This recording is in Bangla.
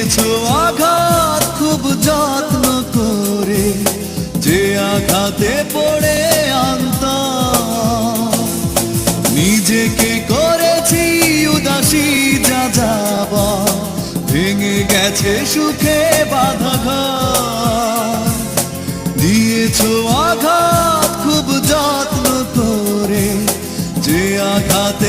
দিয়েছো আঘাত খুব যত্ন করে, যে আঘাতে পড়ে আনতাম নিজেকে করেছি উদাসী, যা যাবা ভেঙে গেছে সুখে বাঁধা ঘর। দিয়েছো আঘাত খুব যত্ন করে, যে আঘাতে